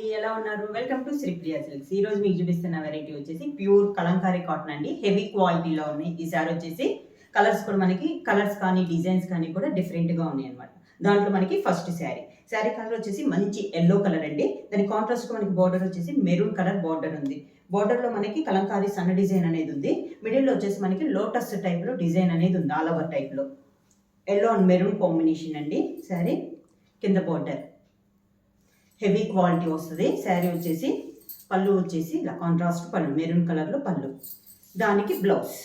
ఎలా ఉన్నారు? Welcome to Sripriya silks. ఈ రోజు మీకు చూపిస్తున్న వెరైటీ వచ్చేసి ప్యూర్ కలంకారీ కాటన్ అండి. హెవీ క్వాలిటీలో ఉన్నాయి. ఈ సారీ వచ్చేసి కలర్స్ కూడా మనకి కలర్స్ కానీ డిజైన్స్ కానీ కూడా డిఫరెంట్ గా ఉన్నాయి అనమాట. దాంట్లో మనకి ఫస్ట్ శారీ కలర్ వచ్చేసి మంచి ఎల్లో కలర్ అండి. దాని కాంట్రాస్ట్ మనకి బార్డర్ వచ్చేసి మెరూన్ కలర్ బార్డర్ ఉంది. బార్డర్ లో మనకి కలంకారీ సన్న డిజైన్ అనేది ఉంది. మిడిల్ లో వచ్చేసి మనకి లోటస్ టైప్ లో డిజైన్ అనేది ఉంది. ఆల్ ఓవర్ టైప్ లో ఎల్లో అండ్ మెరూన్ కాంబినేషన్ అండి. శారీ కింద బార్డర్ హెవీ క్వాలిటీ వస్తుంది. శారీ వచ్చేసి పళ్ళు వచ్చేసి ఇలా కాంట్రాస్ట్ పళ్ళు మెరూన్ కలర్లో పళ్ళు, దానికి బ్లౌజ్.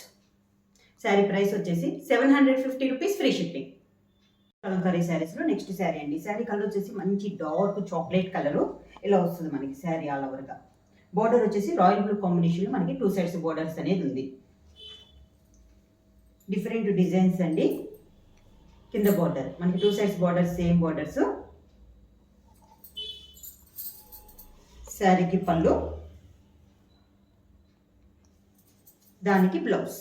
శారీ ప్రైస్ వచ్చేసి 750 రూపీస్, ఫ్రీ షిప్పింగ్. కలంకారీ శారీస్లో నెక్స్ట్ శారీ అండి. శారీ కలర్ వచ్చేసి మంచి డార్క్ చాక్లెట్ కలరు ఇలా వస్తుంది మనకి. శారీ ఆల్ ఓవర్గా బార్డర్ వచ్చేసి రాయల్ బ్లూ కాంబినేషన్లో మనకి 2 సైడ్స్ బార్డర్స్ అనేది ఉంది. డిఫరెంట్ డిజైన్స్ అండి. కింద బార్డర్ మనకి 2 సైడ్స్ బార్డర్స్, సేమ్ బార్డర్స్. శారీకి పళ్ళు, దానికి బ్లౌజ్.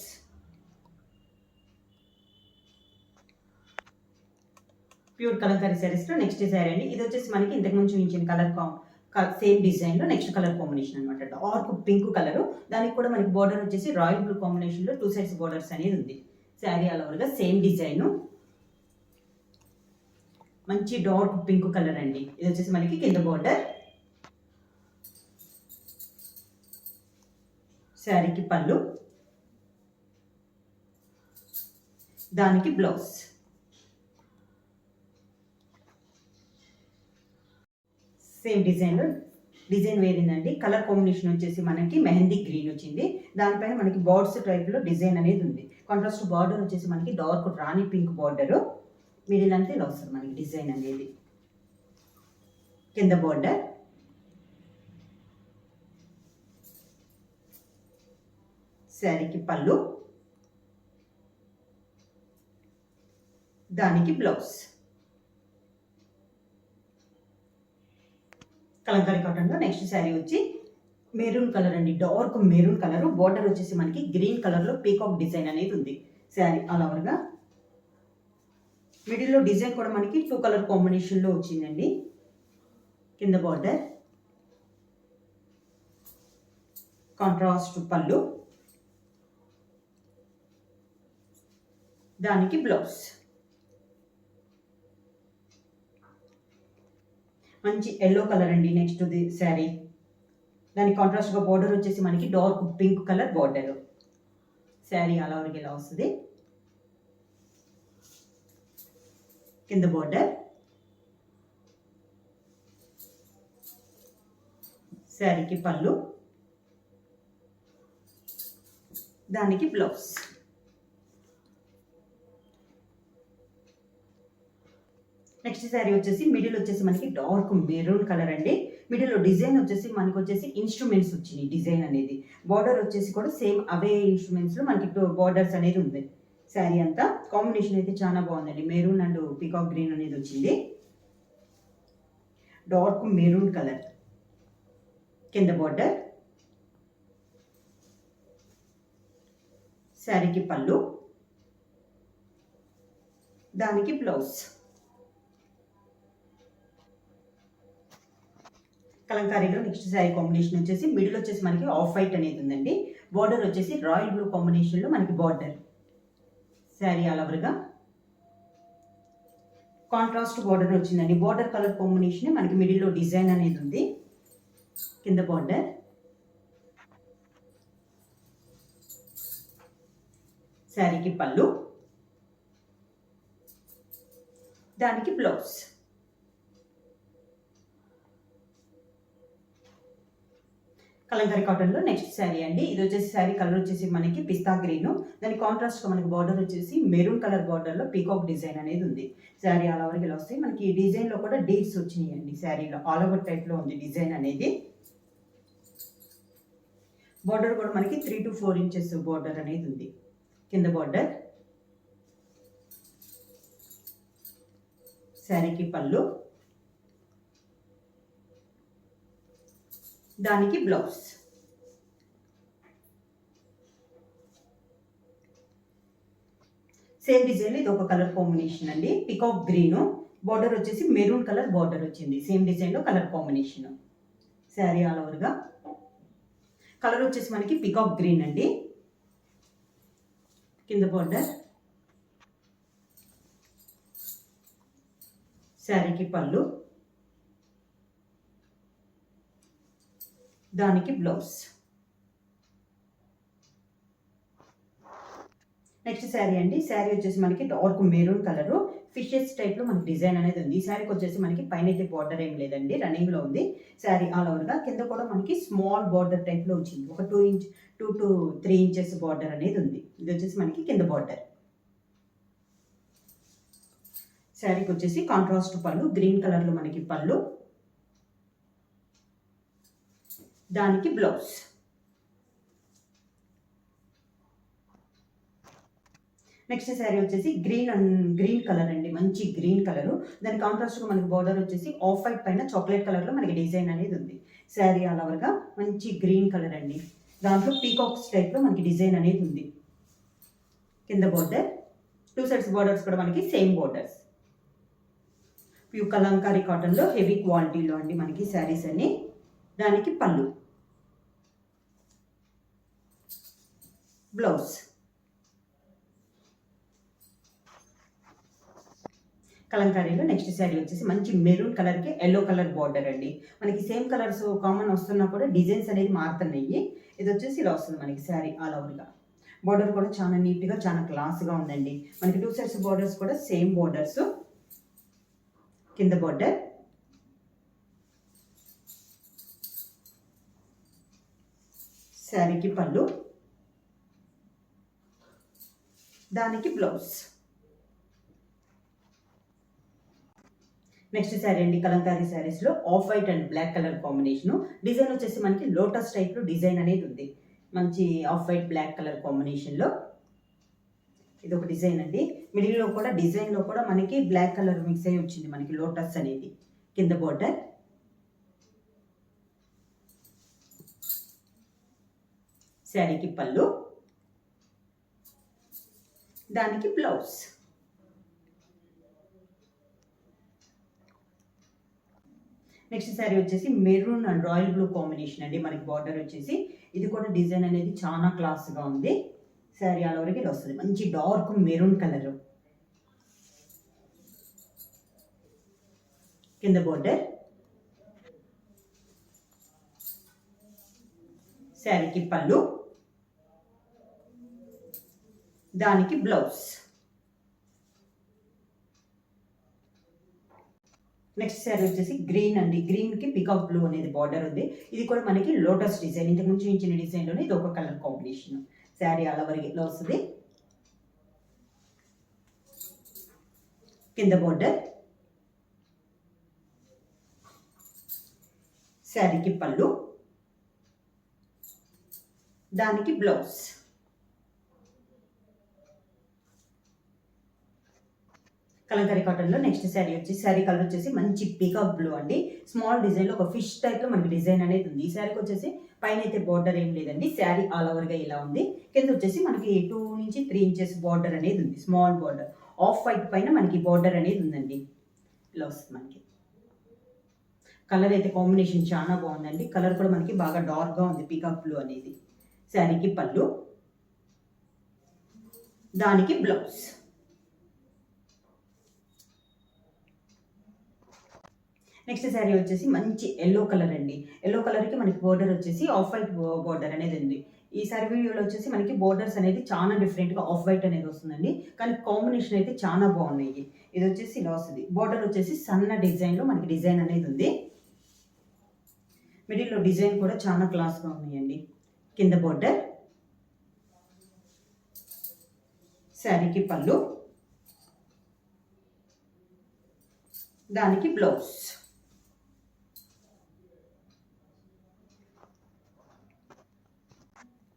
ప్యూర్ కలంకారీ శారీస్లో నెక్స్ట్ శారీ అండి. ఇది వచ్చేసి మనకి ఇంతకు ముందు చూపించిన కలర్ సేమ్ డిజైన్లో నెక్స్ట్ కలర్ కాంబినేషన్ అనమాట. Dark pink colour. దానికి కూడా మనకి బార్డర్ వచ్చేసి రాయల్ బ్లూ కాంబినేషన్లో 2 సైడ్స్ బార్డర్స్ అనేది ఉంది. శారీ ఆల్ ఓవర్గా సేమ్ డిజైన్. మంచి డార్క్ పింక్ కలర్ అండి. ఇది వచ్చేసి మనకి కింద బార్డర్, శారీకి పళ్ళు, దానికి బ్లౌజ్. సేమ్ డిజైన్ వేరిందండి. కలర్ కాంబినేషన్ వచ్చేసి మనకి మెహందీ గ్రీన్ వచ్చింది. దానిపైన మనకి బార్డ్స్ టైప్లో డిజైన్ అనేది ఉంది. కాంట్రాస్ట్ బార్డర్ వచ్చేసి మనకి డార్క్ రాణి పింక్ బార్డర్. మిడిల్ అంతా ఇలా వస్తుంది మనకి డిజైన్ అనేది. కింద బార్డర్, శారీకి పళ్ళు, దానికి బ్లౌజ్. కలంకారీ కాటన్లో నెక్స్ట్ శారీ వచ్చి మెరూన్ కలర్ అండి. Dark maroon colour. బార్డర్ వచ్చేసి మనకి గ్రీన్ కలర్లో పీకాక్ డిజైన్ అనేది ఉంది. శారీ ఆల్ ఓవర్గా మిడిల్లో డిజైన్ కూడా మనకి 2 కలర్ కాంబినేషన్లో వచ్చిందండి. కింద బార్డర్, కాంట్రాస్ట్ పళ్ళు, దానికి బ్లౌజ్. మంచి ఎల్లో కలర్ అండి. నెక్స్ట్ శారీ దానికి కాంట్రాస్ట్గా బార్డర్ వచ్చేసి మనకి dark pink colour border. Sari అలా వరకు ఇలా వస్తుంది. కింద బార్డర్, శారీకి పళ్ళు, దానికి బ్లౌజ్. నెక్స్ట్ శారీ వచ్చేసి మిడిల్ వచ్చేసి మనకి డార్క్ మెరూన్ కలర్ అండి. మిడిల్లో డిజైన్ వచ్చేసి మనకి వచ్చేసి ఇన్స్ట్రుమెంట్స్ వచ్చినాయి డిజైన్ అనేది. బార్డర్ వచ్చేసి కూడా సేమ్ అవే ఇన్స్ట్రుమెంట్స్లో మనకి 2 బార్డర్స్ అనేది ఉంది. శారీ అంతా కాంబినేషన్ అయితే చాలా బాగుందండి. మెరూన్ అండ్ పీకాక్ గ్రీన్ అనేది వచ్చింది. Dark maroon colour. కింద బార్డర్, శారీకి పళ్ళు, దానికి బ్లౌజ్. కలంకారీలో నెక్స్ట్ శారీ కాంబినేషన్ వచ్చేసి మిడిల్ వచ్చేసి మనకి ఆఫ్ వైట్ అనేది ఉందండి. బార్డర్ వచ్చేసి రాయల్ బ్లూ కాంబినేషన్లో మనకి బార్డర్. శారీ ఆల్ ఓవర్గా కాంట్రాస్ట్ బార్డర్ వచ్చిందండి. బార్డర్ కలర్ కాంబినేషన్ మనకి మిడిల్లో డిజైన్ అనేది ఉంది. కింద బార్డర్, శారీకి పళ్ళు, దానికి బ్లౌజ్. కలంకారీ కాటన్లో నెక్స్ట్ శారీ అండి. ఇది వచ్చేసి శారీ కలర్ వచ్చేసి మనకి పిస్తా గ్రీన్. దాని కాంట్రాస్ట్గా మనకి బార్డర్ వచ్చేసి మెరూన్ కలర్ బార్డర్లో పీకాక్ డిజైన్ అనేది ఉంది. శారీ ఆల్ ఓవర్కి ఇలా వస్తాయి. మనకి ఈ డిజైన్లో కూడా డీప్స్ వచ్చినాయి అండి. శారీలో ఆల్ ఓవర్ టైప్లో ఉంది డిజైన్ అనేది. బార్డర్ కూడా మనకి 3 to 4 ఇంచెస్ బార్డర్ అనేది ఉంది. కింద బార్డర్, శారీకి పళ్ళు, దానికి బ్లౌజ్. సేమ్ డిజైన్ ఇది ఒక కలర్ కాంబినేషన్ అండి. పికాక్ గ్రీన్, బార్డర్ వచ్చేసి మెరూన్ కలర్ బార్డర్ వచ్చింది. సేమ్ డిజైన్ లో కలర్ కాంబినేషన్. శారీ ఆల్ ఓవర్గా. కలర్ వచ్చేసి మనకి పికాక్ గ్రీన్ అండి. కింద బోర్డర్, శారీకి పళ్ళు, దానికి బ్లౌజ్. నెక్స్ట్ శారీ అండి. శారీ వచ్చేసి మనకి dark maroon colour fishes type లో మనకి డిజైన్ అనేది ఉంది. ఈ శారీకి వచ్చేసి మనకి పైన అయితే బార్డర్ ఏం లేదండి, రన్నింగ్ లో ఉంది శారీ ఆల్ ఓవర్ గా. కింద కూడా మనకి స్మాల్ బార్డర్ టైప్ లో వచ్చింది, ఒక 2 to 3 ఇంచెస్ బార్డర్ అనేది ఉంది. ఇది వచ్చేసి మనకి కింద బార్డర్. శారీకి వచ్చేసి కాంట్రాస్ట్ పళ్ళు, గ్రీన్ కలర్ లో మనకి పళ్ళు, దానికి బ్లౌజ్. నెక్స్ట్ శారీ వచ్చేసి గ్రీన్ కలర్ అండి, మంచి గ్రీన్ కలర్. దాని కాంట్రాస్ట్ గా మనకి బార్డర్ వచ్చేసి ఆఫ్ వైట్ పైన చాక్లెట్ కలర్ లో మనకి డిజైన్ అనేది ఉంది. శారీ ఆల్ ఓవర్ గా మంచి గ్రీన్ కలర్ అండి. దాంట్లో పీకాక్స్ టైప్ లో మనకి డిజైన్ అనేది ఉంది. కింద బార్డర్, 2 సైడ్స్ బార్డర్స్ కూడా మనకి same borders. Pure Kalamkari cotton లో హెవీ క్వాలిటీలో అండి మనకి శారీస్ అన్ని. దానికి పళ్ళు, బ్లౌజ్. కలంకారీలో నెక్స్ట్ శారీ వచ్చేసి మంచి మెరూన్ కలర్ కి ఎల్లో కలర్ బార్డర్ అండి. మనకి సేమ్ కలర్స్ కామన్ వస్తున్నా కూడా డిజైన్స్ అనేది మారుతున్నాయి. ఇది వచ్చేసి ఇలా వస్తుంది మనకి శారీ ఆల్ ఓవర్ గా. బార్డర్ కూడా చాలా నీట్ గా చాలా క్లాస్ గా ఉందండి. మనకి 2 సైడ్స్ బార్డర్స్ కూడా సేమ్ బార్డర్స్. కింద బార్డర్, శారీకి పళ్ళు, దానికి బ్లౌజ్. నెక్స్ట్ శారీ అండి. కలంకారీ శారీస్ లో off white and black colour combination. Design వచ్చేసి మనకి లోటస్ టైప్ లో డిజైన్ అనేది ఉంది, మంచి off white black colour combination లో. ఇది ఒక డిజైన్ అండి. మిడిల్ లో కూడా డిజైన్ లో కూడా మనకి బ్లాక్ కలర్ మిక్స్ అయ్యి వచ్చింది మనకి లోటస్ అనేది. కింద బోర్డర్, శారీకి పళ్ళు, దానికి బ్లౌజ్. నెక్స్ట్ శారీ వచ్చేసి maroon and royal blue combination అండి. మనకి బార్డర్ వచ్చేసి ఇది కూడా డిజైన్ అనేది చాలా క్లాస్ గా ఉంది. శారీ ఆల్ ఓవర్కి ఇది వస్తుంది, మంచి డార్క్ మెరూన్ కలర్. కింద బార్డర్, శారీకి పళ్ళు, దానికి బ్లౌజ్. నెక్స్ట్ శారీ వచ్చేసి గ్రీన్ అండి. గ్రీన్ కి పికాక్ బ్లూ అనేది బార్డర్ ఉంది. ఇది కూడా మనకి లోటస్ డిజైన్, ఇంతకు ముందు ఇచ్చిన డిజైన్ లోనే ఇది ఒక colour combination. Sari all over ఇట్లా వస్తుంది. కింద బార్డర్, శారీకి పళ్ళు, దానికి బ్లౌజ్. కలంకారీ కాటన్ లో నెక్స్ట్ శారీ వచ్చి శారీ కలర్ వచ్చేసి మంచి పీకాక్ బ్లూ అండి. స్మాల్ డిజైన్ లో ఒక ఫిష్ టైప్ లో మనకి డిజైన్ అనేది ఉంది. ఈ శారీకి వచ్చేసి పైన అయితే బార్డర్ ఏం లేదండి, శారీ ఆల్ ఓవర్ గా ఇలా ఉంది. కింద వచ్చేసి మనకి 2 నుంచి 3 ఇంచెస్ బార్డర్ అనేది ఉంది, స్మాల్ బార్డర్. ఆఫ్ వైట్ పైన మనకి బార్డర్ అనేది ఉందండి. ఇలా వస్తుంది మనకి. కలర్ అయితే కాంబినేషన్ చాలా బాగుందండి. కలర్ కూడా మనకి బాగా డార్క్ గా ఉంది, పీకాక్ బ్లూ అనేది. శారీకి పళ్ళు, దానికి బ్లౌజ్. నెక్స్ట్ శారీ వచ్చేసి మంచి ఎల్లో కలర్ అండి. ఎల్లో కలర్ కి మనకి బోర్డర్ వచ్చేసి ఆఫ్ వైట్ బోర్డర్ అనేది ఉంది. ఈ శారీ వీడియోలో వచ్చేసి మనకి బోర్డర్స్ అనేది చాలా డిఫరెంట్ గా ఆఫ్ వైట్ అనేది వస్తుందండి, కానీ కాంబినేషన్ అయితే చాలా బాగున్నాయి. ఇది వచ్చేసి ఇలా వస్తుంది. బోర్డర్ వచ్చేసి సన్న డిజైన్ లో మనకి డిజైన్ అనేది ఉంది. మిడిల్ లో డిజైన్ కూడా చాలా క్లాస్ గా ఉన్నాయండి. కింద బోర్డర్, శారీకి పళ్ళు, దానికి బ్లౌజ్.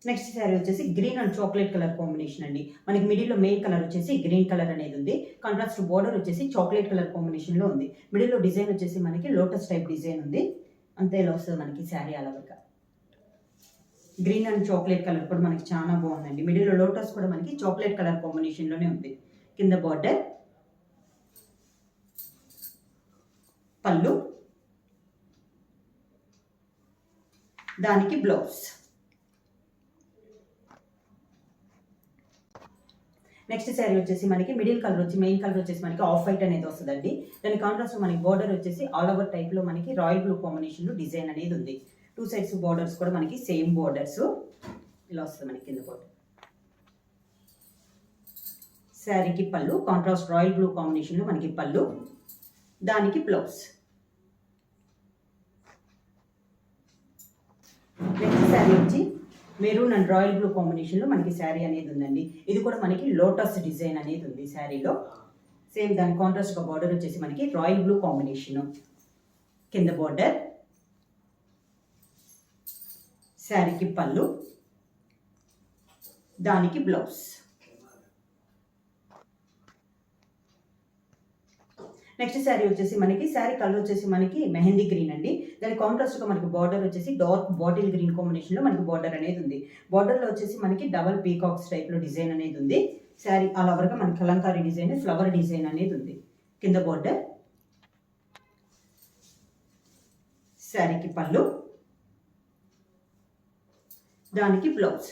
నెక్స్ట్ శారీ వచ్చేసి green and chocolate colour combination అండి. మనకి మిడిల్ లో మెయిన్ కలర్ వచ్చేసి గ్రీన్ కలర్ అనేది ఉంది. కాంట్రాస్ట్ బోర్డర్ వచ్చేసి చాక్లెట్ కలర్ కాంబినేషన్ లో ఉంది. మిడిల్ లో డిజైన్ వచ్చేసి మనకి లోటస్ టైప్ డిజైన్ ఉంది. అంతే ఇలా వస్తుంది మనకి శారీ అలవర్గా. గ్రీన్ అండ్ చాక్లెట్ కలర్ కూడా మనకి చాలా బాగుందండి. మిడిల్ లో లోటస్ కూడా మనకి చాక్లెట్ కలర్ కాంబినేషన్ లోనే ఉంది. కింద బార్డర్, పళ్ళు, దానికి బ్లౌజ్. నెక్స్ట్ శారీ వచ్చేసి మనకి మిడిల్ కలర్ వచ్చి మెయిన్ కలర్ వచ్చేసి మనకి ఆఫ్ వైట్ అనేది వస్తుందండి. దాని కాంట్రాస్ట్ మనకి బార్డర్ వచ్చేసి ఆల్ ఓవర్ టైప్ లో మనకి రాయల్ బ్లూ కాంబినేషన్ లో డిజైన్ అనేది ఉంది. 2 సైడ్స్ బార్డర్స్ కూడా మనకి సేమ్ బార్డర్స్ ఇలా వస్తుంది మనకి కింద బార్డర్. శారీకి పళ్ళు కాంట్రాస్ట్ రాయల్ బ్లూ కాంబినేషన్ లో మనకి పళ్ళు, దానికి బ్లౌజ్. నెక్స్ట్ శారీ వచ్చి maroon and royal blue combination లో మనకి శారీ అనేది ఉందండి. ఇది కూడా మనకి లోటస్ డిజైన్ అనేది ఉంది శారీలో. సేమ్ దాని కాంట్రాస్ట్ గా బార్డర్ వచ్చేసి మనకి రాయల్ బ్లూ కాంబినేషన్ కింద బార్డర్. శారీకి పళ్ళు, దానికి బ్లౌజ్. నెక్స్ట్ శారీ వచ్చేసి మనకి శారీ కలర్ వచ్చేసి మనకి మెహందీ గ్రీన్ అండి. దాని కాంట్రాస్ట్ గా మనకి బార్డర్ వచ్చేసి డార్క్ బాటిల్ గ్రీన్ కాంబినేషన్ లో మనకి బార్డర్ అనేది ఉంది. బార్డర్ లో వచ్చేసి మనకి డబల్ పీకాక్స్ టైప్ లో డిజైన్ అనేది ఉంది. శారీ ఆల్ ఓవర్ గా మనకి కలంకారీ డిజైన్ ఫ్లవర్ డిజైన్ అనేది ఉంది కింద బార్డర్. శారీకి పళ్ళు, దానికి బ్లౌజ్.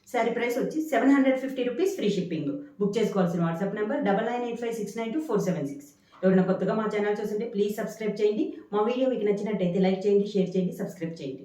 శారీ ప్రైస్ వచ్చి 750 రూపీస్, ఫ్రీ షిప్పింగ్. బుక్ చేసుకోవాల్సిన వాట్సాప్ నెంబర్ 9985692476. ఎవరైనా కొత్తగా మా ఛానల్ చూస్తుంటే ప్లీజ్ సబ్స్క్రైబ్ చేయండి. మా వీడియో మీకు నచ్చినట్టయితే లైక్ చేయండి, షేర్ చేయండి, సబ్స్క్రైబ్ చేయండి.